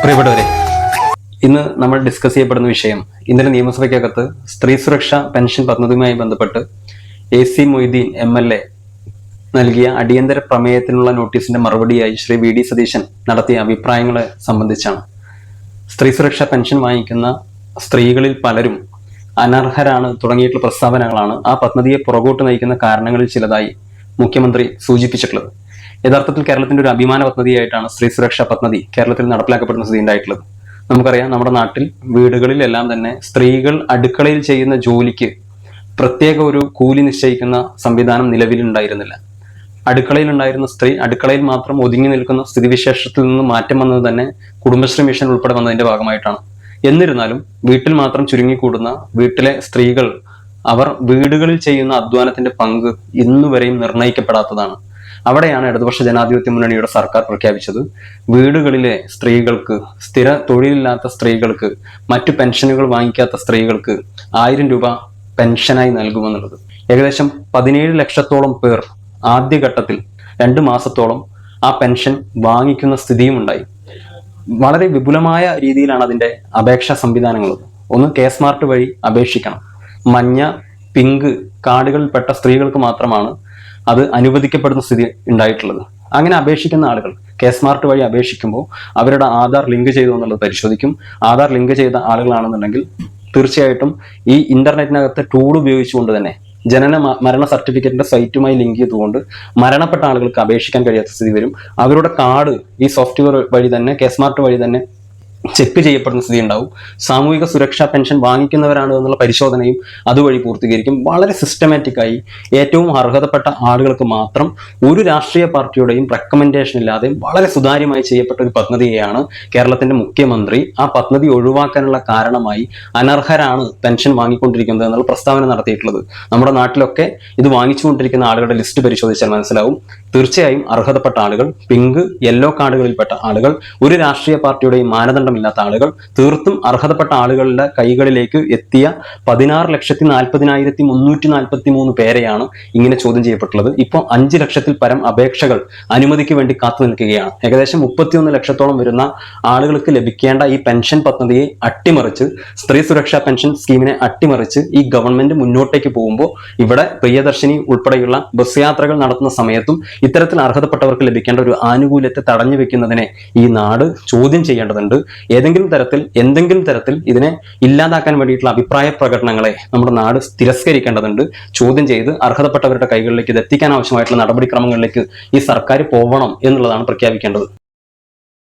പ്രിയപ്പെട്ടവരെ, ഇന്ന് നമ്മൾ ഡിസ്കസ് ചെയ്യപ്പെടുന്ന വിഷയം ഇന്നലെ നിയമസഭയ്ക്കകത്ത് സ്ത്രീ സുരക്ഷാ പെൻഷൻ പദ്ധതിയുമായി ബന്ധപ്പെട്ട് AC മൊയ്തീൻ MLA നൽകിയ അടിയന്തര പ്രമേയത്തിനുള്ള നോട്ടീസിന്റെ മറുപടിയായി ശ്രീ VD സതീശൻ നടത്തിയ അഭിപ്രായങ്ങളെ സംബന്ധിച്ചാണ്. സ്ത്രീ സുരക്ഷാ പെൻഷൻ വാങ്ങിക്കുന്ന സ്ത്രീകളിൽ പലരും അനർഹരാണ് തുടങ്ങിയിട്ടുള്ള പ്രസ്താവനകളാണ് ആ പദ്ധതിയെ പുറകോട്ട് നയിക്കുന്ന കാരണങ്ങളിൽ ചിലതായി മുഖ്യമന്ത്രി സൂചിപ്പിച്ചിട്ടുള്ളത്. യഥാർത്ഥത്തിൽ കേരളത്തിന്റെ ഒരു അഭിമാന പദ്ധതിയായിട്ടാണ് സ്ത്രീ സുരക്ഷാ പദ്ധതി കേരളത്തിൽ നടപ്പിലാക്കപ്പെടുന്ന സ്ഥിതി ഉണ്ടായിട്ടുള്ളത്. നമുക്കറിയാം, നമ്മുടെ നാട്ടിൽ വീടുകളിലെല്ലാം തന്നെ സ്ത്രീകൾ അടുക്കളയിൽ ചെയ്യുന്ന ജോലിക്ക് പ്രത്യേക ഒരു കൂലി നിശ്ചയിക്കുന്ന സംവിധാനം നിലവിലുണ്ടായിരുന്നില്ല. അടുക്കളയിൽ ഉണ്ടായിരുന്ന സ്ത്രീ അടുക്കളയിൽ മാത്രം ഒതുങ്ങി നിൽക്കുന്ന സ്ഥിതിവിശേഷത്തിൽ നിന്ന് മാറ്റം വന്നത് തന്നെ കുടുംബശ്രീ മിഷൻ ഉൾപ്പെടെ വന്നതിന്റെ ഭാഗമായിട്ടാണ്. എന്നിരുന്നാലും വീട്ടിൽ മാത്രം ചുരുങ്ങിക്കൂടുന്ന വീട്ടിലെ സ്ത്രീകൾ അവർ വീടുകളിൽ ചെയ്യുന്ന അധ്വാനത്തിന്റെ പങ്ക് ഇന്നുവരെയും നിർണയിക്കപ്പെടാത്തതാണ്. അവിടെയാണ് ഇടതുപക്ഷ ജനാധിപത്യ മുന്നണിയുടെ സർക്കാർ പ്രഖ്യാപിച്ചത് വീടുകളിലെ സ്ത്രീകൾക്ക്, സ്ഥിര തൊഴിലില്ലാത്ത സ്ത്രീകൾക്ക്, മറ്റു പെൻഷനുകൾ വാങ്ങിക്കാത്ത സ്ത്രീകൾക്ക് 1000 രൂപ പെൻഷനായി നൽകുമെന്നുള്ളത്. ഏകദേശം 17 ലക്ഷത്തോളം പേർ ആദ്യഘട്ടത്തിൽ 2 മാസത്തോളം ആ പെൻഷൻ വാങ്ങിക്കുന്ന സ്ഥിതിയും ഉണ്ടായി. വളരെ വിപുലമായ രീതിയിലാണ് അതിന്റെ അപേക്ഷാ സംവിധാനങ്ങൾ. ഒന്ന്, K-സ്മാർട്ട് വഴി അപേക്ഷിക്കണം. മഞ്ഞ, പിങ്ക് കാർഡുകളിൽപ്പെട്ട സ്ത്രീകൾക്ക് മാത്രമാണ് അത് അനുവദിക്കപ്പെടുന്ന സ്ഥിതി ഉണ്ടായിട്ടുള്ളത്. അങ്ങനെ അപേക്ഷിക്കുന്ന ആളുകൾ K-സ്മാർട്ട് വഴി അപേക്ഷിക്കുമ്പോൾ അവരുടെ ആധാർ ലിങ്ക് ചെയ്തു എന്നുള്ളത് പരിശോധിക്കും. ആധാർ ലിങ്ക് ചെയ്ത ആളുകളാണെന്നുണ്ടെങ്കിൽ തീർച്ചയായിട്ടും ഈ ഇന്റർനെറ്റിനകത്ത് ടൂൾ ഉപയോഗിച്ചുകൊണ്ട് തന്നെ ജനന മരണ സർട്ടിഫിക്കറ്റിന്റെ സൈറ്റുമായി ലിങ്ക് ചെയ്തുകൊണ്ട് മരണപ്പെട്ട ആളുകൾക്ക് അപേക്ഷിക്കാൻ കഴിയാത്ത സ്ഥിതി വരും. അവരുടെ കാർഡ് ഈ സോഫ്റ്റ്വെയർ വഴി തന്നെ, K-സ്മാർട്ട് വഴി തന്നെ ചെക്ക് ചെയ്യപ്പെടുന്ന സ്ഥിതി ഉണ്ടാവും. സാമൂഹിക സുരക്ഷാ പെൻഷൻ വാങ്ങിക്കുന്നവരാണ് എന്നുള്ള പരിശോധനയും അതുവഴി പൂർത്തീകരിക്കും. വളരെ സിസ്റ്റമാറ്റിക്കായി ഏറ്റവും അർഹതപ്പെട്ട ആളുകൾക്ക് മാത്രം ഒരു രാഷ്ട്രീയ പാർട്ടിയുടെയും റെക്കമെൻഡേഷൻ ഇല്ലാതെ വളരെ സുതാര്യമായി ചെയ്യപ്പെട്ട ഒരു പദ്ധതിയെയാണ് കേരളത്തിന്റെ മുഖ്യമന്ത്രി ആ പദ്ധതി ഒഴിവാക്കാനുള്ള കാരണമായി അനർഹരാണ് പെൻഷൻ വാങ്ങിക്കൊണ്ടിരിക്കുന്നത് എന്നുള്ള പ്രസ്താവന നടത്തിയിട്ടുള്ളത്. നമ്മുടെ നാട്ടിലൊക്കെ ഇത് വാങ്ങിച്ചുകൊണ്ടിരിക്കുന്ന ആളുകളുടെ ലിസ്റ്റ് പരിശോധിച്ചാൽ മനസ്സിലാവും. തീർച്ചയായും അർഹതപ്പെട്ട ആളുകൾ, പിങ്ക്, യെല്ലോ കാർഡുകളിൽപ്പെട്ട ആളുകൾ, ഒരു രാഷ്ട്രീയ പാർട്ടിയുടെയും മാനദണ്ഡമില്ലാത്ത ആളുകൾ, തീർത്തും അർഹതപ്പെട്ട ആളുകളുടെ കൈകളിലേക്ക് എത്തിയ 16,40,343 പേരെയാണ് ഇങ്ങനെ ചോദ്യം ചെയ്യപ്പെട്ടുള്ളത്. ഇപ്പോൾ 5 ലക്ഷത്തിൽ പരം അപേക്ഷകൾ അനുമതിക്ക് വേണ്ടി കാത്തു നിൽക്കുകയാണ്. ഏകദേശം 31 ലക്ഷത്തോളം വരുന്ന ആളുകൾക്ക് ലഭിക്കേണ്ട ഈ പെൻഷൻ പദ്ധതിയെ അട്ടിമറിച്ച്, സ്ത്രീ സുരക്ഷാ പെൻഷൻ സ്കീമിനെ അട്ടിമറിച്ച് ഈ ഗവൺമെന്റ് മുന്നോട്ടേക്ക് പോകുമ്പോൾ ഇവിടെ പ്രിയദർശിനി ഉൾപ്പെടെയുള്ള ബസ് യാത്രകൾ നടത്തുന്ന സമയത്തും ഇത്തരത്തിൽ അർഹതപ്പെട്ടവർക്ക് ലഭിക്കേണ്ട ഒരു ആനുകൂല്യത്തെ തടഞ്ഞു വെക്കുന്നതിനെ ഈ നാട് ചോദ്യം ചെയ്യേണ്ടതുണ്ട്. എന്തെങ്കിലും തരത്തിൽ ഇതിനെ ഇല്ലാതാക്കാൻ വേണ്ടിയിട്ടുള്ള അഭിപ്രായ പ്രകടനങ്ങളെ നമ്മുടെ നാട് തിരസ്കരിക്കേണ്ടതുണ്ട്. ചോദ്യം ചെയ്ത് അർഹതപ്പെട്ടവരുടെ കൈകളിലേക്ക് ഇത് എത്തിക്കാൻ ആവശ്യമായിട്ടുള്ള നടപടിക്രമങ്ങളിലേക്ക് ഈ സർക്കാർ പോകണം എന്നുള്ളതാണ് പ്രഖ്യാപിക്കേണ്ടത്.